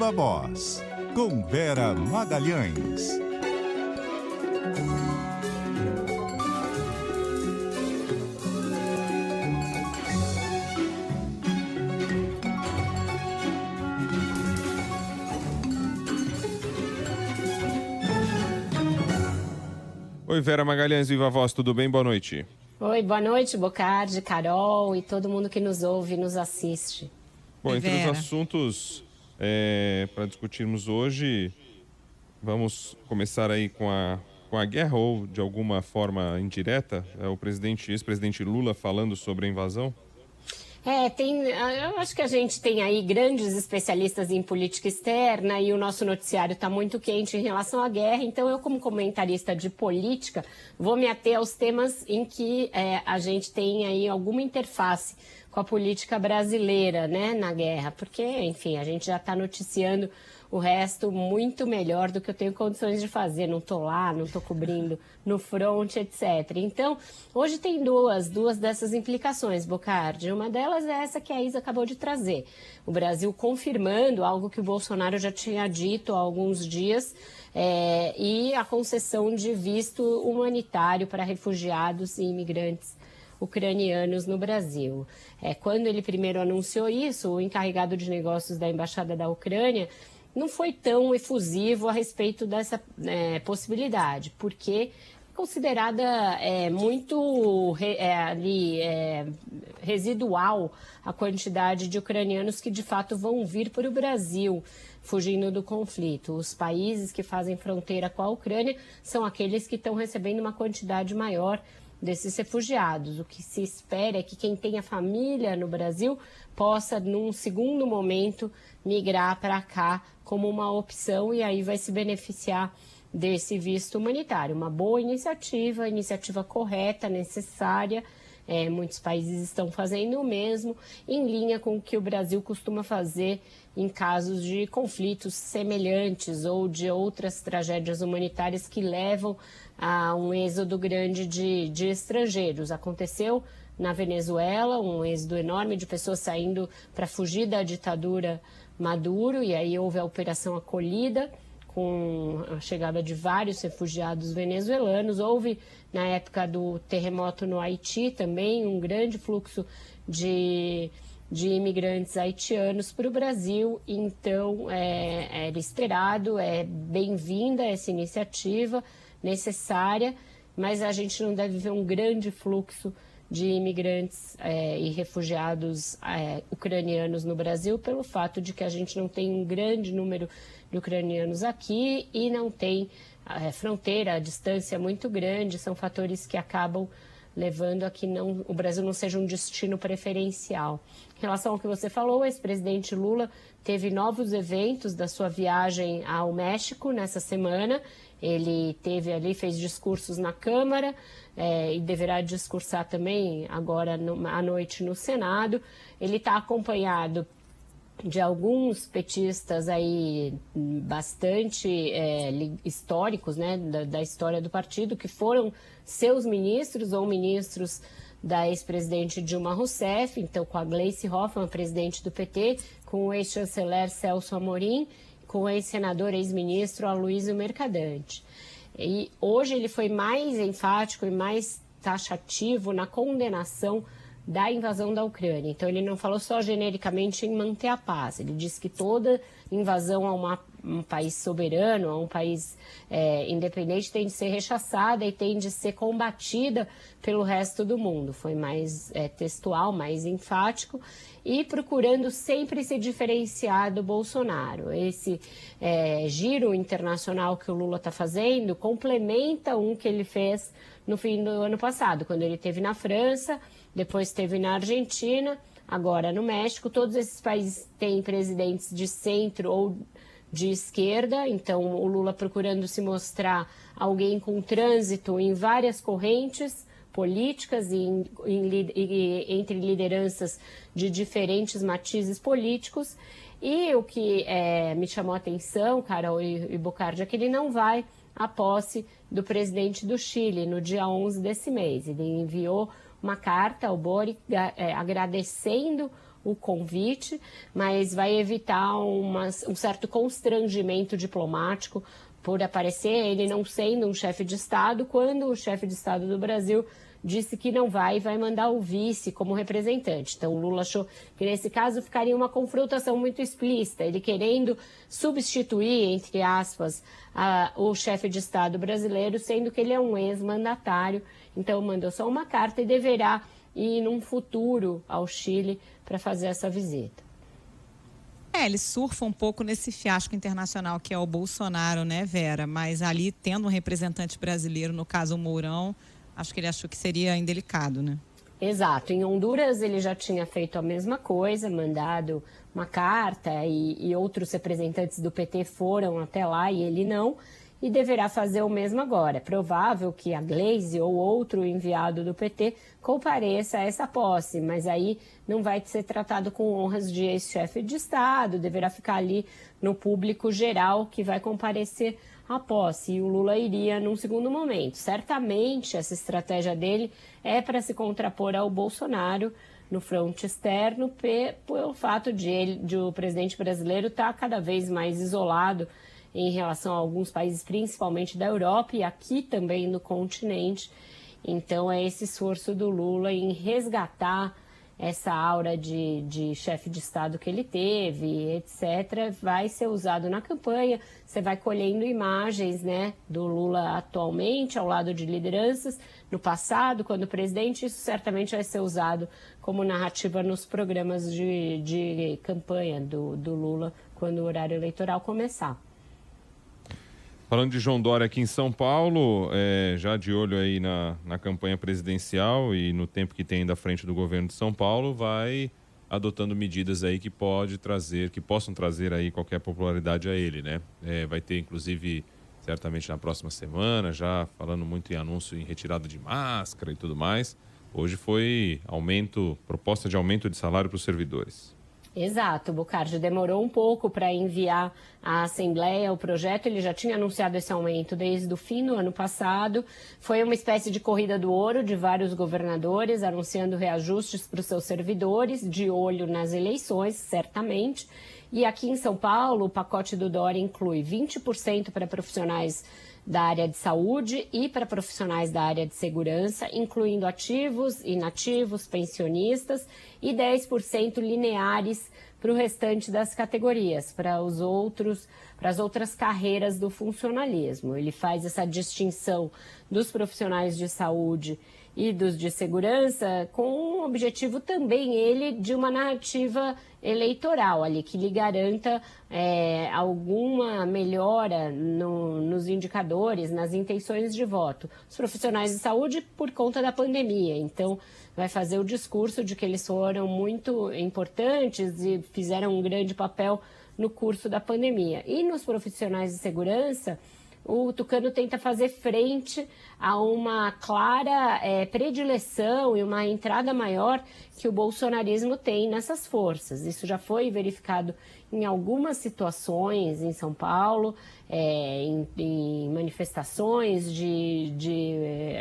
Viva Voz, com Vera Magalhães. Oi, Vera Magalhães, Viva Voz, tudo bem? Boa noite. Oi, boa noite, Bocardi, Carol e todo mundo que nos ouve e nos assiste. Bom, entre os assuntos para discutirmos hoje, vamos começar aí com a guerra ou de alguma forma indireta, o ex-presidente Lula falando sobre a invasão. Eu acho que a gente tem aí grandes especialistas em política externa e o nosso noticiário está muito quente em relação à guerra, então eu, como comentarista de política, vou me ater aos temas em que a gente tem aí alguma interface com a política brasileira, né, na guerra, porque, enfim, a gente já está noticiando o resto muito melhor do que eu tenho condições de fazer. Não estou lá, não estou cobrindo no front, etc. Então, hoje tem duas dessas implicações, Bocardi. Uma delas é essa que a Isa acabou de trazer. O Brasil confirmando algo que o Bolsonaro já tinha dito há alguns dias, e a concessão de visto humanitário para refugiados e imigrantes ucranianos no Brasil. Quando ele primeiro anunciou isso, o encarregado de negócios da Embaixada da Ucrânia não foi tão efusivo a respeito dessa possibilidade, porque é considerada muito residual a quantidade de ucranianos que de fato vão vir para o Brasil, fugindo do conflito. Os países que fazem fronteira com a Ucrânia são aqueles que estão recebendo uma quantidade maior desses refugiados. O que se espera é que quem tenha família no Brasil possa, num segundo momento, migrar para cá como uma opção e aí vai se beneficiar desse visto humanitário. Uma boa iniciativa correta, necessária. Muitos países estão fazendo o mesmo, em linha com o que o Brasil costuma fazer em casos de conflitos semelhantes ou de outras tragédias humanitárias que levam a um êxodo grande de estrangeiros. Aconteceu na Venezuela, um êxodo enorme de pessoas saindo para fugir da ditadura Maduro, e aí houve a Operação Acolhida, com a chegada de vários refugiados venezuelanos. Houve, na época do terremoto no Haiti, também um grande fluxo de imigrantes haitianos para o Brasil. Então, era esperado, é bem-vinda essa iniciativa, necessária, mas a gente não deve ver um grande fluxo de imigrantes e refugiados ucranianos no Brasil, pelo fato de que a gente não tem um grande número de ucranianos aqui e não tem fronteira, a distância é muito grande, são fatores que acabam levando a que o Brasil não seja um destino preferencial. Em relação ao que você falou, o ex-presidente Lula teve novos eventos da sua viagem ao México nessa semana. Ele teve ali, fez discursos na Câmara e deverá discursar também agora à noite no Senado. Ele está acompanhado de alguns petistas aí bastante históricos, né, da história do partido, que foram seus ministros ou ministros da ex-presidente Dilma Rousseff, então com a Gleice Hoffmann, presidente do PT, com o ex-chanceler Celso Amorim, com o ex-senador, ex-ministro Aloysio Mercadante. E hoje ele foi mais enfático e mais taxativo na condenação da invasão da Ucrânia. Então ele não falou só genericamente em manter a paz, ele disse que toda invasão a um país soberano, a um país independente, tem de ser rechaçada e tem de ser combatida pelo resto do mundo. Foi mais textual, mais enfático e procurando sempre se diferenciar do Bolsonaro. Esse giro internacional que o Lula está fazendo complementa um que ele fez no fim do ano passado, quando ele esteve na França, depois esteve na Argentina, agora no México. Todos esses países têm presidentes de centro ou de esquerda, então o Lula procurando se mostrar alguém com trânsito em várias correntes políticas e entre lideranças de diferentes matizes políticos. E o que me chamou a atenção, Carol e Bocardi, é que ele não vai à posse do presidente do Chile no dia 11 desse mês. Ele enviou uma carta ao Boric agradecendo o convite, mas vai evitar um certo constrangimento diplomático por aparecer ele não sendo um chefe de Estado, quando o chefe de Estado do Brasil disse que não vai e vai mandar o vice como representante. Então, o Lula achou que, nesse caso, ficaria uma confrontação muito explícita, ele querendo substituir, entre aspas, o chefe de Estado brasileiro, sendo que ele é um ex-mandatário. Então, mandou só uma carta e deverá ir, num futuro, ao Chile para fazer essa visita. Ele surfa um pouco nesse fiasco internacional que é o Bolsonaro, né, Vera? Mas ali, tendo um representante brasileiro, no caso o Mourão, acho que ele achou que seria indelicado, né? Exato. Em Honduras ele já tinha feito a mesma coisa, mandado uma carta e outros representantes do PT foram até lá e ele não, e deverá fazer o mesmo agora. É provável que a Gleisi ou outro enviado do PT compareça a essa posse, mas aí não vai ser tratado com honras de ex-chefe de Estado, deverá ficar ali no público geral que vai comparecer à posse, e o Lula iria num segundo momento. Certamente essa estratégia dele é para se contrapor ao Bolsonaro no fronte externo, pelo fato de o presidente brasileiro estar cada vez mais isolado em relação a alguns países, principalmente da Europa e aqui também no continente. Então é esse esforço do Lula em resgatar essa aura de chefe de Estado que ele teve, etc., vai ser usado na campanha. Você vai colhendo imagens, né, do Lula atualmente, ao lado de lideranças, no passado, quando presidente. Isso certamente vai ser usado como narrativa nos programas de campanha do Lula, quando o horário eleitoral começar. Falando de João Dória aqui em São Paulo, já de olho aí na campanha presidencial e no tempo que tem ainda à frente do governo de São Paulo, vai adotando medidas aí que possam trazer aí qualquer popularidade a ele, né? Vai ter, inclusive, certamente na próxima semana, já falando muito em anúncio em retirada de máscara e tudo mais. Hoje foi proposta de aumento de salário para os servidores. Exato, Bocardi demorou um pouco para enviar à Assembleia o projeto, ele já tinha anunciado esse aumento desde o fim do ano passado. Foi uma espécie de corrida do ouro de vários governadores, anunciando reajustes para os seus servidores, de olho nas eleições, certamente. E aqui em São Paulo, o pacote do Dória inclui 20% para profissionais da área de saúde e para profissionais da área de segurança, incluindo ativos, inativos, pensionistas, e 10% lineares para o restante das categorias, para as outras carreiras do funcionalismo. Ele faz essa distinção dos profissionais de saúde e dos de segurança com o objetivo também de uma narrativa eleitoral ali, que lhe garanta alguma melhora nos indicadores, nas intenções de voto. Os profissionais de saúde por conta da pandemia, então vai fazer o discurso de que eles foram muito importantes e fizeram um grande papel no curso da pandemia. E nos profissionais de segurança, o Tucano tenta fazer frente a uma clara predileção e uma entrada maior que o bolsonarismo tem nessas forças. Isso já foi verificado em algumas situações em São Paulo, em manifestações de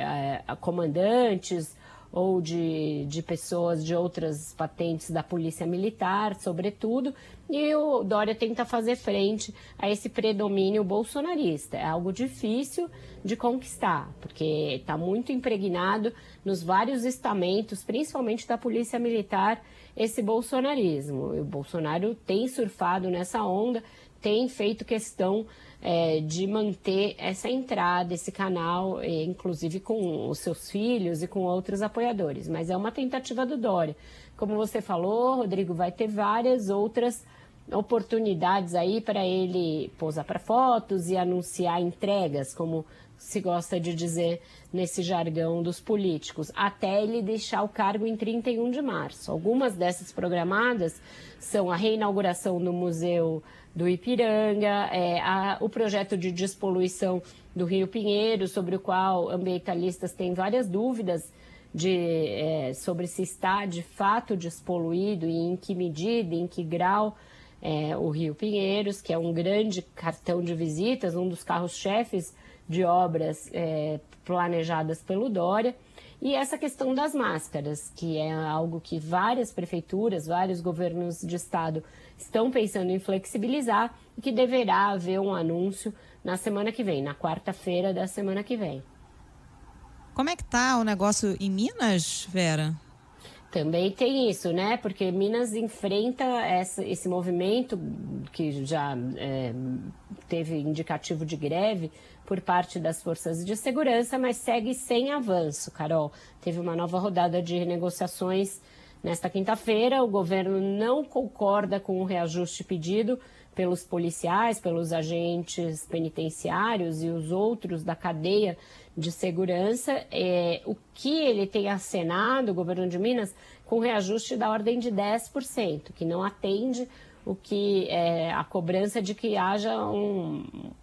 comandantes ou de pessoas de outras patentes da Polícia Militar, sobretudo, e o Dória tenta fazer frente a esse predomínio bolsonarista. É algo difícil de conquistar, porque está muito impregnado nos vários estamentos, principalmente da Polícia Militar, esse bolsonarismo. E o Bolsonaro tem surfado nessa onda, tem feito questão de manter essa entrada, esse canal, inclusive com os seus filhos e com outros apoiadores. Mas é uma tentativa do Dória. Como você falou, Rodrigo, vai ter várias outras oportunidades aí para ele posar para fotos e anunciar entregas, como se gosta de dizer nesse jargão dos políticos, até ele deixar o cargo em 31 de março. Algumas dessas programadas são a reinauguração do Museu do Ipiranga, o projeto de despoluição do Rio Pinheiro, sobre o qual ambientalistas têm várias dúvidas sobre se está de fato despoluído e em que medida, em que grau o Rio Pinheiros, que é um grande cartão de visitas, um dos carros-chefes de obras planejadas pelo Dória. E essa questão das máscaras, que é algo que várias prefeituras, vários governos de estado estão pensando em flexibilizar e que deverá haver um anúncio na semana que vem, na quarta-feira da semana que vem. Como é que está o negócio em Minas, Vera? Também tem isso, né? Porque Minas enfrenta esse movimento que já teve indicativo de greve por parte das forças de segurança, mas segue sem avanço, Carol. Teve uma nova rodada de renegociações nesta quinta-feira. O governo não concorda com o reajuste pedido pelos policiais, pelos agentes penitenciários e os outros da cadeia de segurança. O que ele tem acenado, o governo de Minas, com reajuste da ordem de 10%, que não atende o que a cobrança de que haja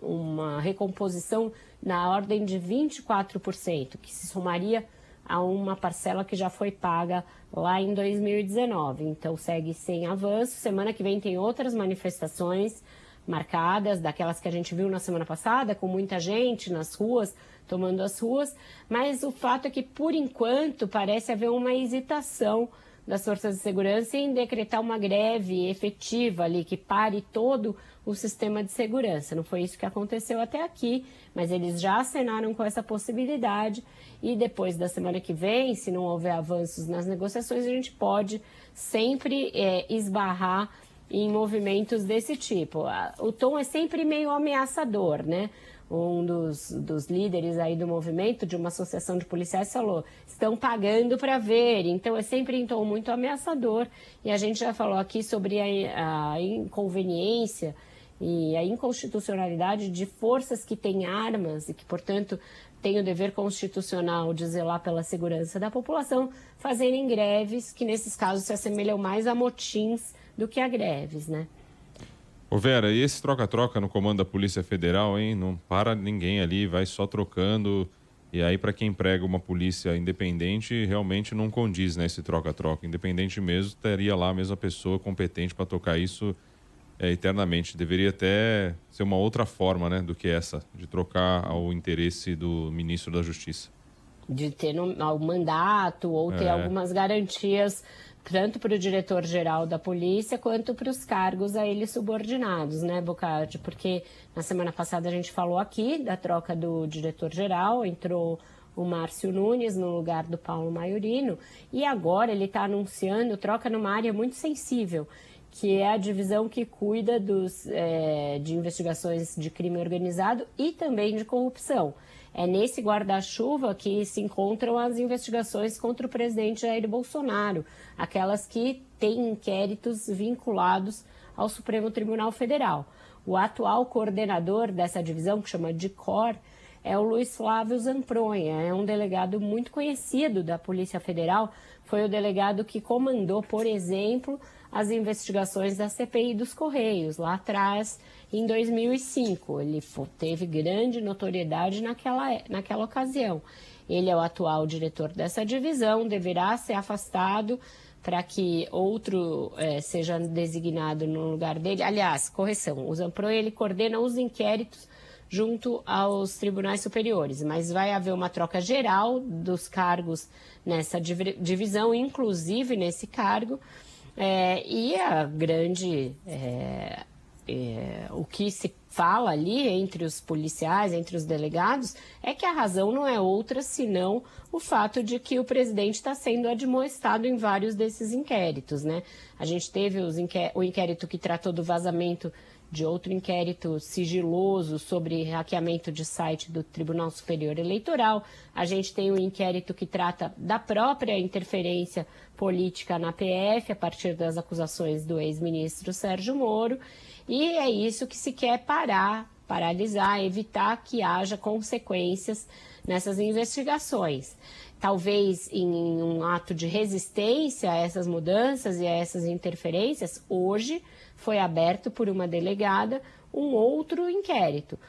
uma recomposição na ordem de 24%, que se somaria a uma parcela que já foi paga lá em 2019. Então segue sem avanço. Semana que vem tem outras manifestações marcadas, daquelas que a gente viu na semana passada, com muita gente nas ruas, tomando as ruas, mas o fato é que, por enquanto, parece haver uma hesitação das forças de segurança em decretar uma greve efetiva ali, que pare todo o sistema de segurança. Não foi isso que aconteceu até aqui, mas eles já acenaram com essa possibilidade e depois da semana que vem, se não houver avanços nas negociações, a gente pode sempre esbarrar em movimentos desse tipo. O tom é sempre meio ameaçador, né? Um dos líderes aí do movimento, de uma associação de policiais, falou: estão pagando para ver. Então é sempre em tom muito ameaçador. E a gente já falou aqui sobre a inconveniência e a inconstitucionalidade de forças que têm armas e que, portanto, têm o dever constitucional de zelar pela segurança da população, fazerem greves que, nesses casos, se assemelham mais a motins do que a greves, né? Ô Vera, e esse troca-troca no comando da Polícia Federal, hein? Não para ninguém ali, vai só trocando. E aí, para quem prega uma polícia independente, realmente não condiz, né, esse troca-troca. Independente mesmo, teria lá a mesma pessoa competente para tocar isso eternamente. Deveria até ser uma outra forma, né, do que essa, de trocar ao interesse do ministro da Justiça. De ter um mandato ou ter algumas garantias, tanto para o diretor-geral da polícia quanto para os cargos a ele subordinados, né, Bocardi? Porque na semana passada a gente falou aqui da troca do diretor-geral, entrou o Márcio Nunes no lugar do Paulo Maiorino e agora ele está anunciando troca numa área muito sensível, que é a divisão que cuida de investigações de crime organizado e também de corrupção. É nesse guarda-chuva que se encontram as investigações contra o presidente Jair Bolsonaro, aquelas que têm inquéritos vinculados ao Supremo Tribunal Federal. O atual coordenador dessa divisão, que chama DICOR, é o Luiz Flávio Zampronha, é um delegado muito conhecido da Polícia Federal, foi o delegado que comandou, por exemplo, as investigações da CPI dos Correios, lá atrás, em 2005. Ele teve grande notoriedade naquela ocasião. Ele é o atual diretor dessa divisão, deverá ser afastado para que outro seja designado no lugar dele. Aliás, correção, o Zampronha ele coordena os inquéritos junto aos tribunais superiores, mas vai haver uma troca geral dos cargos nessa divisão, inclusive nesse cargo, e a grande... o que se fala ali entre os policiais, entre os delegados, é que a razão não é outra senão o fato de que o presidente está sendo admoestado em vários desses inquéritos, né? A gente teve o inquérito que tratou do vazamento de outro inquérito sigiloso sobre hackeamento de site do Tribunal Superior Eleitoral. A gente tem um inquérito que trata da própria interferência política na PF, a partir das acusações do ex-ministro Sérgio Moro. E é isso que se quer paralisar, evitar que haja consequências nessas investigações. Talvez em um ato de resistência a essas mudanças e a essas interferências, hoje foi aberto por uma delegada um outro inquérito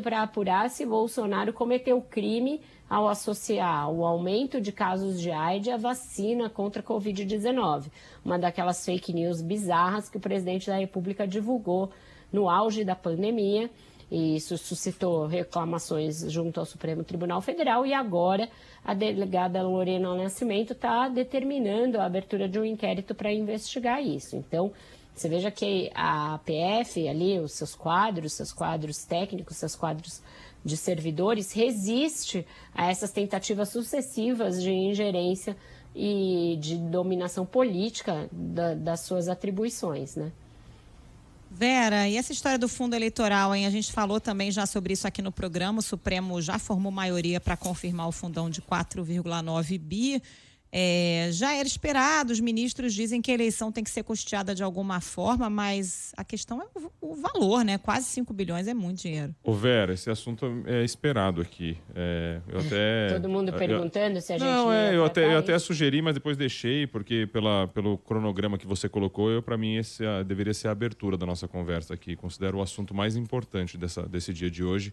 para apurar se Bolsonaro cometeu crime ao associar o aumento de casos de AIDS à vacina contra a Covid-19, uma daquelas fake news bizarras que o presidente da República divulgou no auge da pandemia E isso suscitou reclamações junto ao Supremo Tribunal Federal e agora a delegada Lorena Nascimento está determinando a abertura de um inquérito para investigar isso. Então, você veja que a PF ali, os seus quadros técnicos, seus quadros de servidores, resiste a essas tentativas sucessivas de ingerência e de dominação política das suas atribuições, né? Vera, e essa história do fundo eleitoral, hein? A gente falou também já sobre isso aqui no programa. O Supremo já formou maioria para confirmar o fundão de 4,9 bi. Já era esperado, os ministros dizem que a eleição tem que ser custeada de alguma forma, mas a questão é o valor, né? Quase 5 bilhões é muito dinheiro. Vera, esse assunto é esperado aqui. Todo mundo perguntando se a gente eu até sugeri, mas depois deixei, porque pelo cronograma que você colocou, para mim deveria ser a abertura da nossa conversa aqui. Considero o assunto mais importante desse dia de hoje.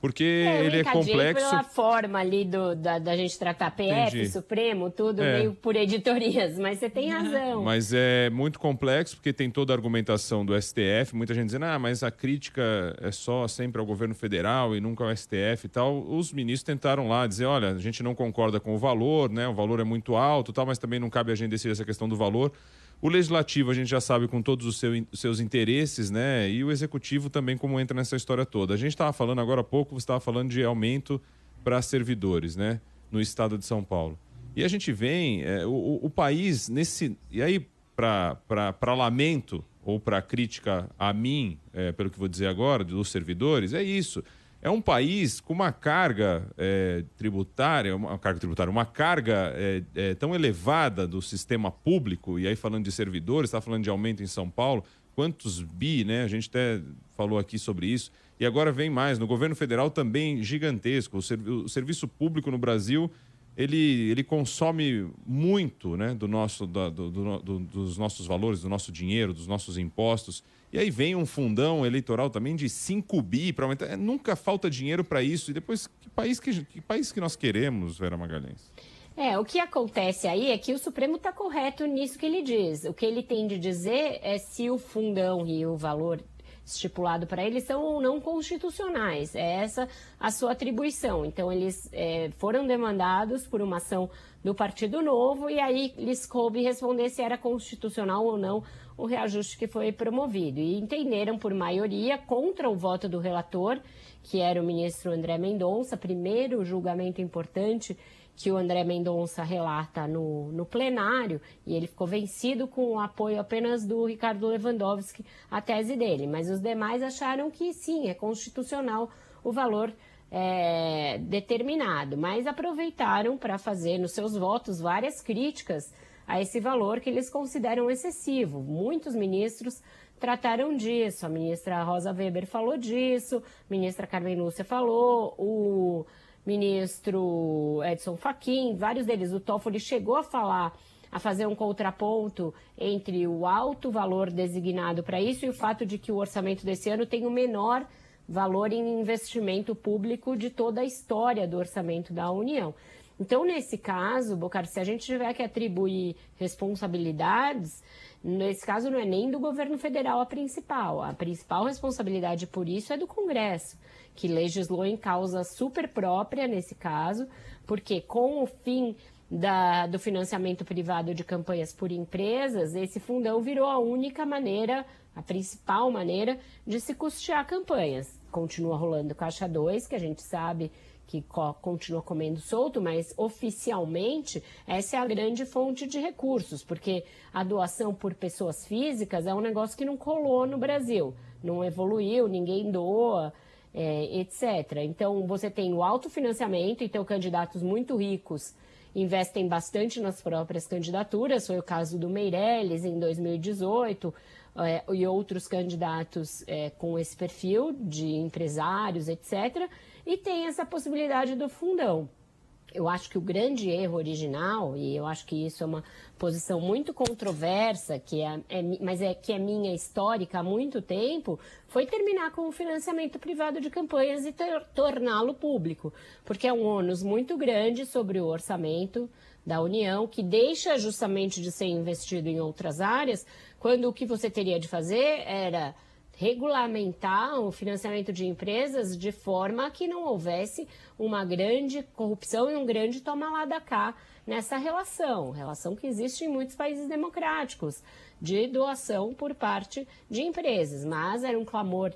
Porque ele é complexo. Pela forma ali da gente tratar PF, Entendi. Supremo, tudo meio por editorias, mas você tem razão. Mas é muito complexo porque tem toda a argumentação do STF, muita gente dizendo, mas a crítica é só sempre ao governo federal e nunca ao STF e tal. Os ministros tentaram lá dizer, olha, a gente não concorda com o valor, né? O valor é muito alto, tal, mas também não cabe a gente decidir essa questão do valor. O legislativo, a gente já sabe com todos os seus interesses, né? E o executivo também como entra nessa história toda. A gente estava falando agora há pouco, você estava falando de aumento para servidores, né? No estado de São Paulo. E a gente vem, o país, e aí, para lamento ou para crítica a mim, pelo que vou dizer agora, dos servidores, é isso. É um país com uma carga tributária, uma carga tão elevada do sistema público, e aí falando de servidores, está falando de aumento em São Paulo, quantos bi, né? A gente até falou aqui sobre isso, e agora vem mais, no governo federal também gigantesco, o serviço público no Brasil, ele consome muito, né, dos nossos valores, do nosso dinheiro, dos nossos impostos. E aí vem um fundão eleitoral também de 5 bi para aumentar. Nunca falta dinheiro para isso. E depois, que país que nós queremos, Vera Magalhães? O que acontece aí é que o Supremo está correto nisso que ele diz. O que ele tem de dizer é se o fundão e o valor estipulado para eles são ou não constitucionais. É essa a sua atribuição. Então, eles foram demandados por uma ação do Partido Novo e aí lhes coube responder se era constitucional ou não o reajuste que foi promovido. E entenderam por maioria contra o voto do relator, que era o ministro André Mendonça, primeiro julgamento importante que o André Mendonça relata no plenário, e ele ficou vencido com o apoio apenas do Ricardo Lewandowski, a tese dele. Mas os demais acharam que sim, é constitucional o valor determinado, mas aproveitaram para fazer nos seus votos várias críticas a esse valor que eles consideram excessivo. Muitos ministros trataram disso, a ministra Rosa Weber falou disso, a ministra Carmen Lúcia falou, o ministro Edson Fachin, vários deles, o Toffoli chegou a fazer um contraponto entre o alto valor designado para isso e o fato de que o orçamento desse ano tem o menor valor em investimento público de toda a história do orçamento da União. Então, nesse caso, Bocardo, se a gente tiver que atribuir responsabilidades, nesse caso não é nem do governo federal a principal responsabilidade por isso é do Congresso, que legislou em causa super própria nesse caso, porque com o fim do financiamento privado de campanhas por empresas, esse fundão virou a única maneira, a principal maneira de se custear campanhas. Continua rolando Caixa 2, que a gente sabe que continua comendo solto, mas oficialmente essa é a grande fonte de recursos, porque a doação por pessoas físicas é um negócio que não colou no Brasil, não evoluiu, ninguém doa, etc. Então, você tem o autofinanciamento, então candidatos muito ricos investem bastante nas próprias candidaturas, foi o caso do Meirelles em 2018, e outros candidatos com esse perfil de empresários, etc., e tem essa possibilidade do fundão. Eu acho que o grande erro original, e eu acho que isso é uma posição muito controversa, mas que é minha histórica há muito tempo, foi terminar com o financiamento privado de campanhas e torná-lo público, porque é um ônus muito grande sobre o orçamento da União, que deixa justamente de ser investido em outras áreas, quando o que você teria de fazer era regulamentar o financiamento de empresas de forma que não houvesse uma grande corrupção e um grande toma lá da cá nessa relação que existe em muitos países democráticos, de doação por parte de empresas. Mas era um clamor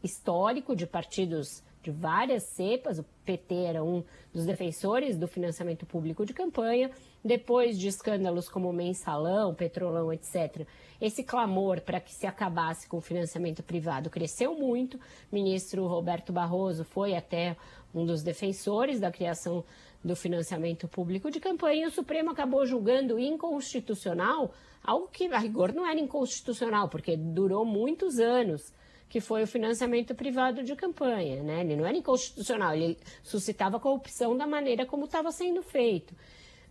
histórico de partidos de várias cepas. O PT era um dos defensores do financiamento público de campanha. Depois de escândalos como Mensalão, Petrolão, etc., esse clamor para que se acabasse com o financiamento privado cresceu muito. O ministro Roberto Barroso foi até um dos defensores da criação do financiamento público de campanha, e o Supremo acabou julgando inconstitucional algo que, a rigor, não era inconstitucional, porque durou muitos anos, que foi o financiamento privado de campanha, né? Ele não era inconstitucional, ele suscitava corrupção da maneira como estava sendo feito.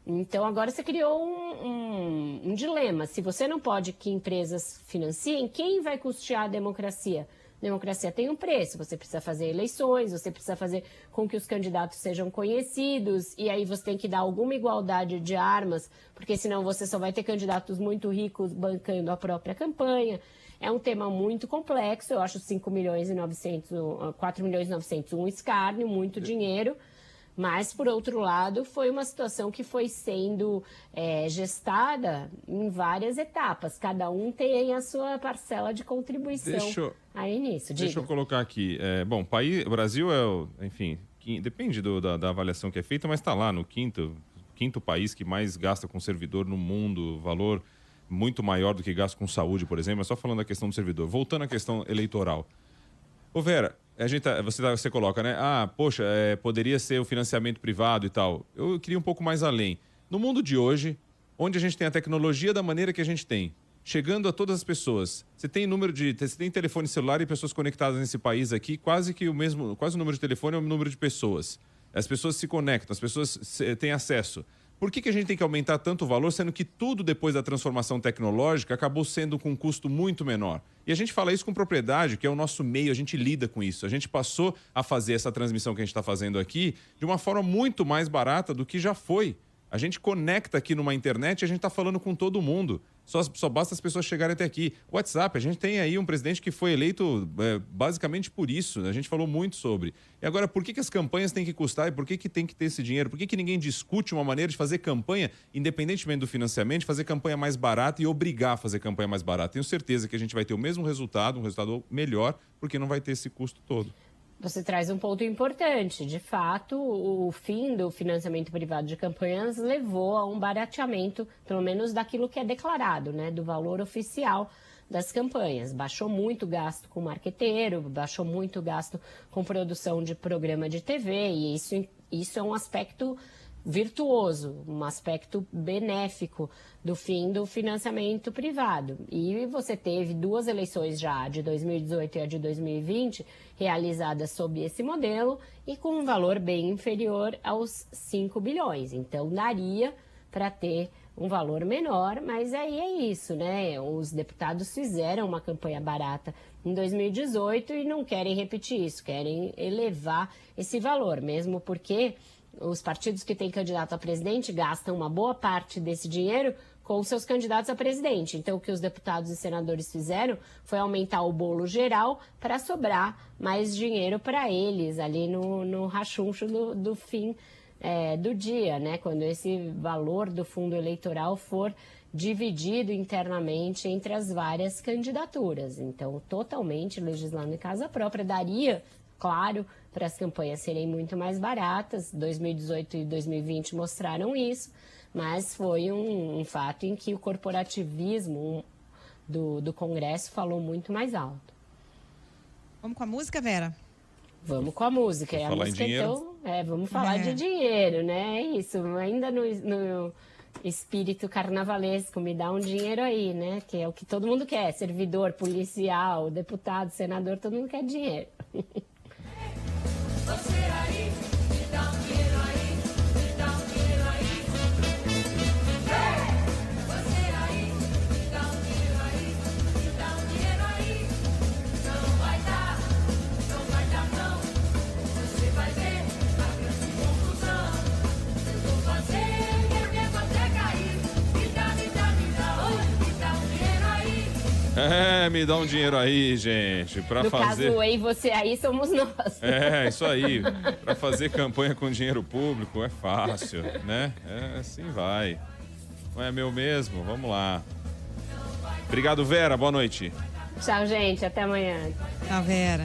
Então, agora você criou um dilema. Se você não pode que empresas financiem, quem vai custear a democracia? Democracia tem um preço, você precisa fazer eleições, você precisa fazer com que os candidatos sejam conhecidos, e aí você tem que dar alguma igualdade de armas, porque senão você só vai ter candidatos muito ricos bancando a própria campanha. É um tema muito complexo, eu acho 4 milhões e 900 um escárnio, muito dinheiro. Mas, por outro lado, foi uma situação que foi sendo gestada em várias etapas. Cada um tem a sua parcela de contribuição aí nisso. Deixa eu colocar aqui. O Brasil enfim, depende da avaliação que é feita, mas está lá no quinto país que mais gasta com servidor no mundo, valor muito maior do que gasta com saúde, por exemplo. É só falando da questão do servidor. Voltando à questão eleitoral. Ô Vera, você coloca, né? Poderia ser o financiamento privado e tal. Eu queria um pouco mais além. No mundo de hoje, onde a gente tem a tecnologia da maneira que a gente tem, chegando a todas as pessoas, você tem telefone celular e pessoas conectadas nesse país aqui, quase o número de telefone é o número de pessoas. As pessoas se conectam, as pessoas têm acesso. Por que a gente tem que aumentar tanto o valor, sendo que tudo depois da transformação tecnológica acabou sendo com um custo muito menor? E a gente fala isso com propriedade, que é o nosso meio, a gente lida com isso. A gente passou a fazer essa transmissão que a gente está fazendo aqui de uma forma muito mais barata do que já foi. A gente conecta aqui numa internet e a gente está falando com todo mundo. Só basta as pessoas chegarem até aqui. WhatsApp, a gente tem aí um presidente que foi eleito basicamente por isso. A gente falou muito sobre. E agora, por que as campanhas têm que custar e por que tem que ter esse dinheiro? Por que ninguém discute uma maneira de fazer campanha, independentemente do financiamento, fazer campanha mais barata e obrigar a fazer campanha mais barata? Tenho certeza que a gente vai ter o mesmo resultado, um resultado melhor, porque não vai ter esse custo todo. Você traz um ponto importante. De fato, o fim do financiamento privado de campanhas levou a um barateamento, pelo menos daquilo que é declarado, né, do valor oficial das campanhas. Baixou muito o gasto com marqueteiro, baixou muito o gasto com produção de programa de TV, e isso é um aspecto virtuoso, um aspecto benéfico do fim do financiamento privado. E você teve 2 eleições já, de 2018 e a de 2020, realizadas sob esse modelo e com um valor bem inferior aos 5 bilhões. Então, daria para ter um valor menor, mas aí é isso, né? Os deputados fizeram uma campanha barata em 2018 e não querem repetir isso, querem elevar esse valor, mesmo porque os partidos que têm candidato a presidente gastam uma boa parte desse dinheiro com seus candidatos a presidente. Então, o que os deputados e senadores fizeram foi aumentar o bolo geral para sobrar mais dinheiro para eles ali no rachuncho do fim do dia, né? Quando esse valor do fundo eleitoral for dividido internamente entre as várias candidaturas. Então, totalmente legislando em casa própria, daria, claro, para as campanhas serem muito mais baratas. 2018 e 2020 mostraram isso, mas foi um fato em que o corporativismo do Congresso falou muito mais alto. Vamos com a música, Vera? Vamos com a música. Vamos falar música, em dinheiro? Então, vamos falar de dinheiro, né? É isso, ainda no espírito carnavalesco, me dá um dinheiro aí, né? Que é o que todo mundo quer, servidor, policial, deputado, senador, todo mundo quer dinheiro. Você aí, me dá um dinheiro aí, me dá um dinheiro aí. Você aí, me dá um dinheiro aí, me dá um dinheiro aí. Não vai dar não. Você vai ver a grande confusão. Eu vou fazer cair. Me dá, oi, me dá um dinheiro aí. me dá um dinheiro aí, gente, pra No fazer... caso, ei, você aí somos nós. É, isso aí. Pra fazer campanha com dinheiro público é fácil, né? É, assim vai. Não é meu mesmo? Vamos lá. Obrigado, Vera. Boa noite. Tchau, gente. Até amanhã. Tá, Vera.